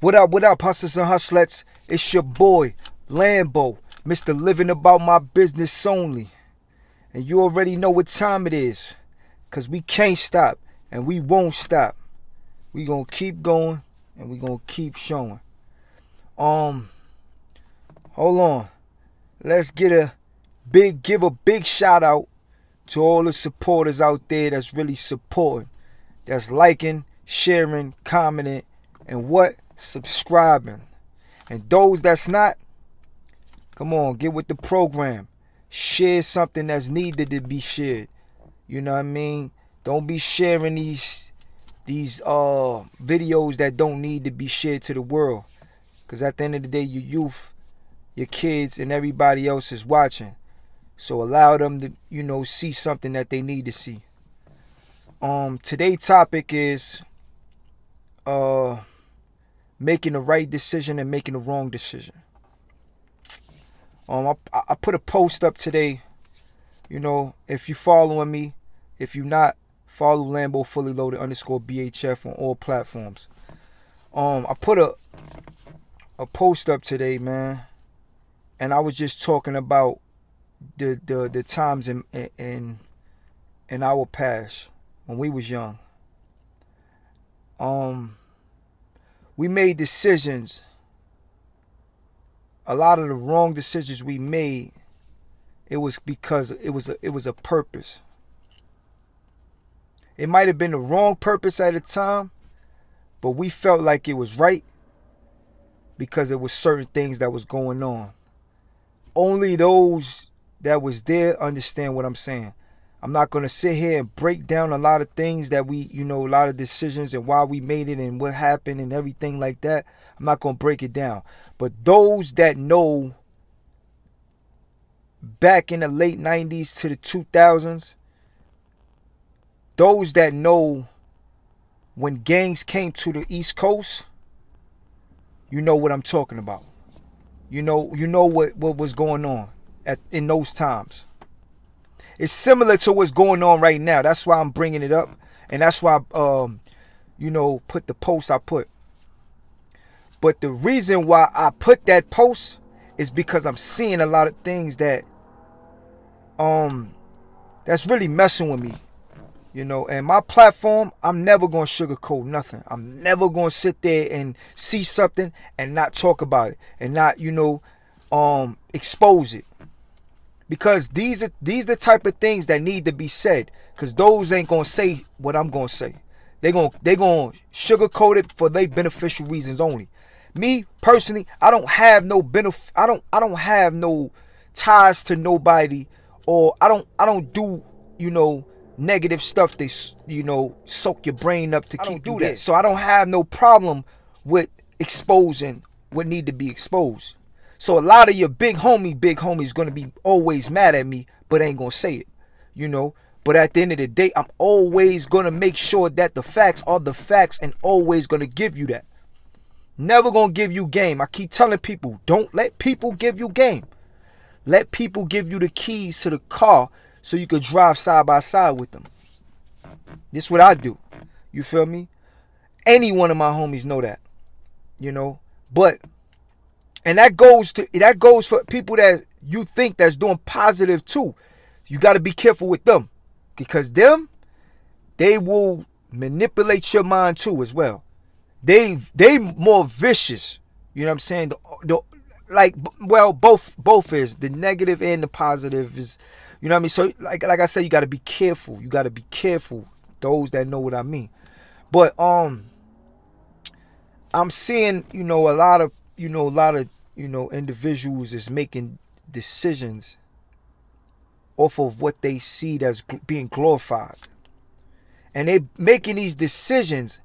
What up, hustlers and hustlettes? It's your boy, Lambo, Mr. Living About My Business Only. And you already know what time it is. Because we can't stop and we won't stop. We gonna keep going and we gonna keep showing. Hold on. Let's give a big shout out to all the supporters out there that's really supporting. That's liking, sharing, commenting, and subscribing. And those that's not, come on, get with the program. Share something that's needed to be shared. You know what I mean? Don't be sharing these videos that don't need to be shared to the world. Because at the end of the day, your youth, your kids, and everybody else is watching. So allow them to, see something that they need to see. Today's topic is making the right decision and making the wrong decision. I put a post up today. If you're following me, if you're not, follow Lambo Fully Loaded _BHF on all platforms. I put a post up today, man, and I was just talking about the times in our past when we was young. We made decisions. A lot of the wrong decisions we made, it was because it was a purpose. It might have been the wrong purpose at the time, but we felt like it was right because it was certain things that was going on. Only those that was there understand what I'm saying. I'm not going to sit here and break down a lot of things that we, a lot of decisions and why we made it and what happened and everything like that. I'm not going to break it down. But those that know back in the late 90s to the 2000s, those that know when gangs came to the East Coast, you know what I'm talking about. You know what was going on in those times. It's similar to what's going on right now. That's why I'm bringing it up. And that's why, put the post I put. But the reason why I put that post is because I'm seeing a lot of things that, that's really messing with me. And my platform, I'm never going to sugarcoat nothing. I'm never going to sit there and see something and not talk about it. And not, expose it. Because these are the type of things that need to be said. Because those ain't going to say what I'm going to say. They going to sugarcoat it for their beneficial reasons only. Me, personally, I don't have no benefit. I don't have no ties to nobody. Or I don't do, negative stuff they, soak your brain up to keep you there. So I don't have no problem with exposing what need to be exposed. So a lot of your big homies gonna be always mad at me, but ain't gonna say it, But at the end of the day, I'm always gonna make sure that the facts are the facts and always gonna give you that. Never gonna give you game. I keep telling people, don't let people give you game. Let people give you the keys to the car so you could drive side by side with them. This is what I do. You feel me? Any one of my homies know that. But and that goes for people that you think that's doing positive too. You got to be careful with them. Because they will manipulate your mind too as well. They more vicious. You know what I'm saying? Both is the negative and the positive is, you know what I mean? So like I said, you got to be careful. You got to be careful. Those that know what I mean. But I'm seeing, a lot of individuals is making decisions off of what they see that's being glorified. And they making these decisions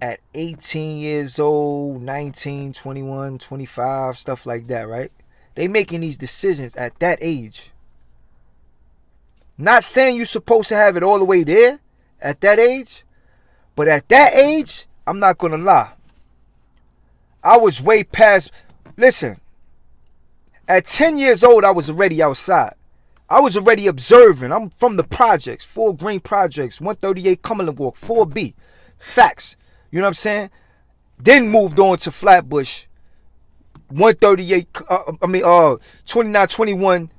at 18 years old, 19, 21, 25, stuff like that, right? They making these decisions at that age. Not saying you're supposed to have it all the way there at that age, but at that age, I'm not going to lie. I was way past. Listen, at 10 years old, I was already outside. I was already observing. I'm from the projects, 4 Green Projects, 138 Cumberland Walk, 4B. Facts. You know what I'm saying? Then moved on to Flatbush, 138. 2921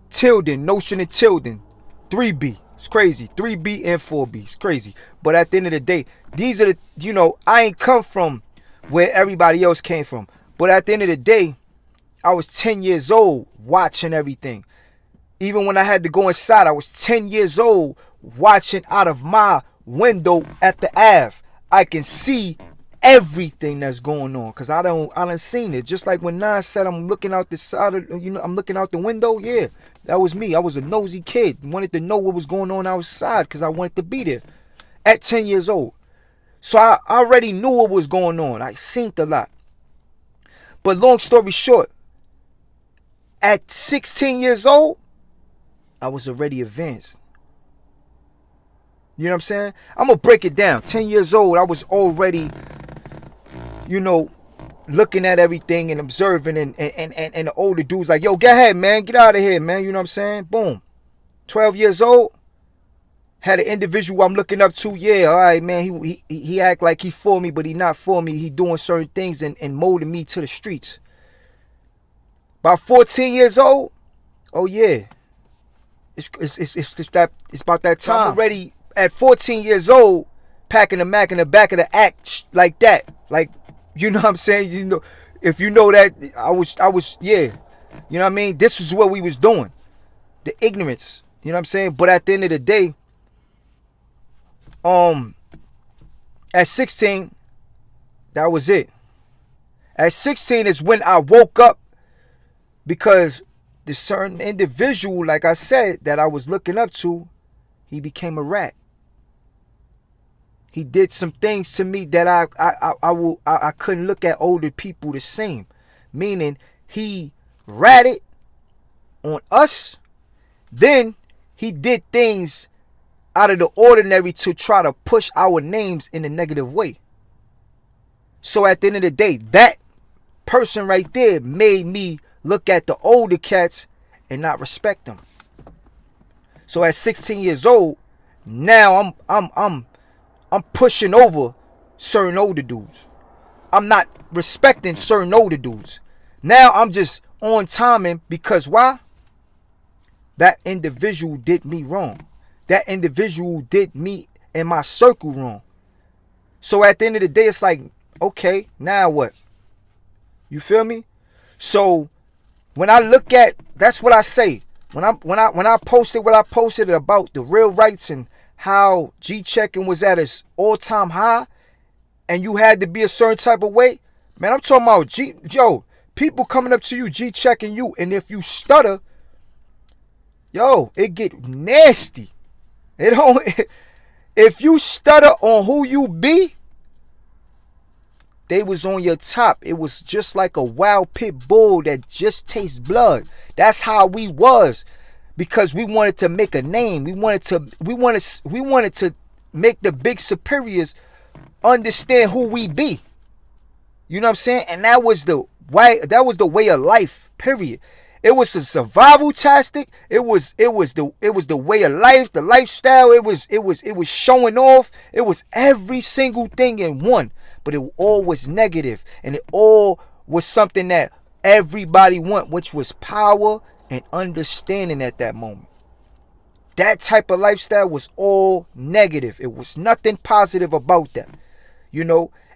Tilden, Notion and Tilden, 3B. It's crazy. 3B and 4B. It's crazy. But at the end of the day, these are the, I ain't come from where everybody else came from. But at the end of the day, I was 10 years old watching everything. Even when I had to go inside, I was 10 years old watching out of my window at the Ave. I can see everything that's going on because I done seen it. Just like when Nas said I'm looking out the side of, I'm looking out the window. Yeah, that was me. I was a nosy kid. Wanted to know what was going on outside because I wanted to be there at 10 years old. So I already knew what was going on. I seen a lot. But long story short, at 16 years old, I was already advanced. You know what I'm saying? I'm going to break it down. 10 years old, I was already, looking at everything and observing. And the older dudes like, yo, get ahead, man. Get out of here, man. You know what I'm saying? Boom. 12 years old. Had an individual I'm looking up to. Yeah, all right, man. He act like he for me, but he not for me. He doing certain things and molding me to the streets. About 14 years old. Oh, yeah. It's about that time. I'm already at 14 years old, packing the Mac in the back of the act like that. Like, you know what I'm saying? If you know that, I was, yeah. You know what I mean? This is what we was doing. The ignorance. You know what I'm saying? But at the end of the day, at 16, that was it. At 16 is when I woke up because the certain individual, like I said, that I was looking up to, he became a rat. He did some things to me that I couldn't look at older people the same. Meaning he ratted on us. Then he did things out of the ordinary to try to push our names in a negative way. So at the end of the day, that person right there made me look at the older cats and not respect them. So at 16 years old, now I'm pushing over certain older dudes. I'm not respecting certain older dudes. Now I'm just on timing because why? That individual did me wrong. That individual did me and my circle wrong. So at the end of the day, it's like, okay, now what? You feel me? So when I look at, that's what I say. When I posted what I posted about the real rights and how G-checking was at its all-time high, and you had to be a certain type of way, man, I'm talking about people coming up to you, G-checking you, and if you stutter, it get nasty. If you stutter on who you be, they was on your top. It was just like a wild pit bull that just tastes blood. That's how we was, because we wanted to make a name. We wanted to make the big superiors understand who we be. You know what I'm saying? And that was the way of life. Period. It was a survival tactic. It was the way of life, the lifestyle. It was showing off. It was every single thing in one. But it all was negative, and it all was something that everybody want, which was power and understanding at that moment. That type of lifestyle was all negative. It was nothing positive about that,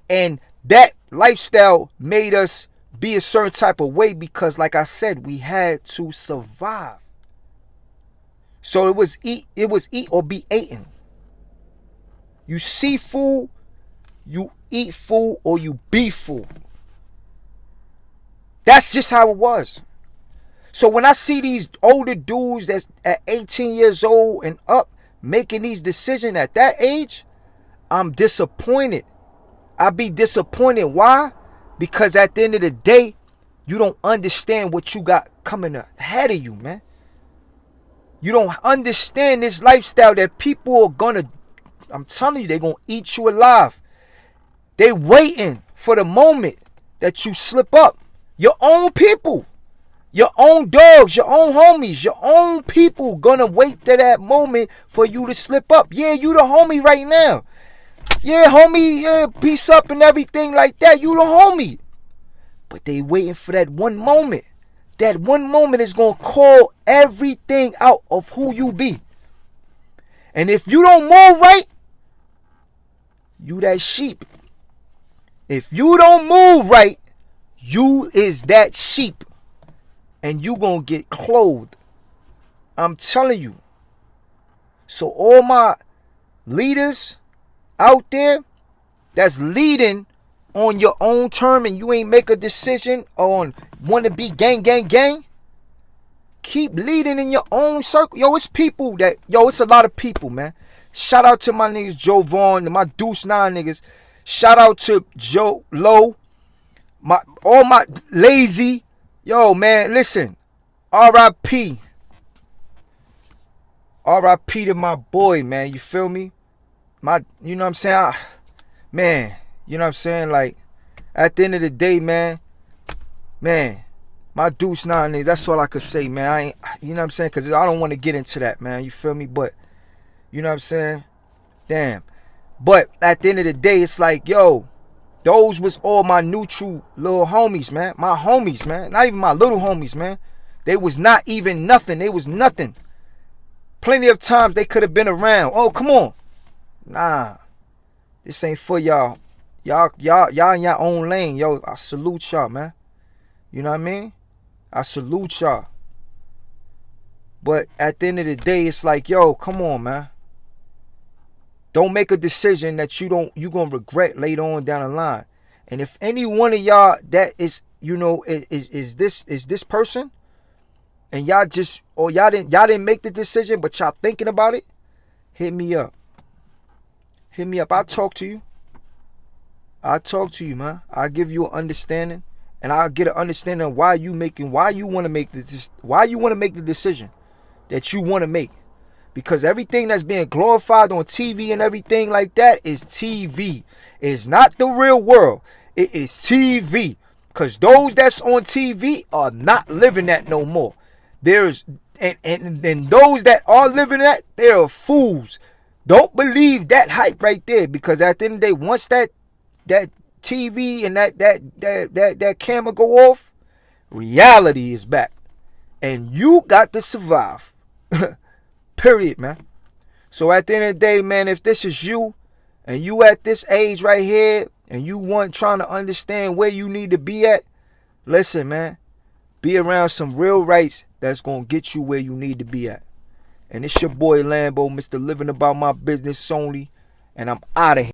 and that lifestyle made us be a certain type of way because, like I said, we had to survive. So it was eat or be eaten. You see food, you eat food, or you be food. That's just how it was. So when I see these older dudes that's at 18 years old and up making these decisions at that age, I'm disappointed. I be disappointed. Why? Because at the end of the day, you don't understand what you got coming ahead of you, man. You don't understand this lifestyle that people are gonna, I'm telling you, they're gonna eat you alive. They waiting for the moment that you slip up. Your own people, your own dogs, your own homies, your own people gonna wait to that moment for you to slip up. Yeah, you the homie right now. Yeah, homie, yeah, peace up and everything like that. You the homie. But they waiting for that one moment. That one moment is going to call everything out of who you be. And if you don't move right, you that sheep. If you don't move right, you is that sheep. And you going to get clothed. I'm telling you. So all my leaders out there that's leading on your own term and you ain't make a decision on want to be gang, keep leading in your own circle. Yo, it's people that, it's a lot of people, man. Shout out to my niggas Joe Vaughn, my Deuce 9 niggas. Shout out to Joe Low, all my lazy. Yo, man, listen. R.I.P. R.I.P. to my boy, man. You feel me? You know what I'm saying? Man, you know what I'm saying? Like, at the end of the day, man, my Deuce 9 niggas, that's all I could say, man. I ain't, you know what I'm saying? Because I don't want to get into that, man. You feel me? But, you know what I'm saying? Damn. But at the end of the day, it's like, yo, those was all my neutral little homies, man. My homies, man. Not even my little homies, man. They was not even nothing. They was nothing. Plenty of times they could have been around. Oh, come on. Nah. This ain't for y'all. Y'all in your own lane. Yo, I salute y'all, man. You know what I mean? I salute y'all. But at the end of the day, it's like, yo, come on, man. Don't make a decision that you gonna regret later on down the line. And if any one of y'all that is, you know, is this person, and y'all didn't make the decision, but y'all thinking about it, hit me up. Hit me up. I'll talk to you. I'll talk to you, man. I'll give you an understanding, and I'll get an understanding of why you want to make the decision that you want to make. Because everything that's being glorified on TV and everything like that is TV. It's not the real world. It is TV. Because those that's on TV are not living that no more. There's and those that are living that, they are fools. Don't believe that hype right there. Because at the end of the day, once that TV and that camera go off, reality is back. And you got to survive. Period, man. So at the end of the day, man, if this is you and you at this age right here and you trying to understand where you need to be at, listen, man, be around some real rights that's going to get you where you need to be at. And it's your boy Lambo, Mr. Living About My Business only, and I'm out of here.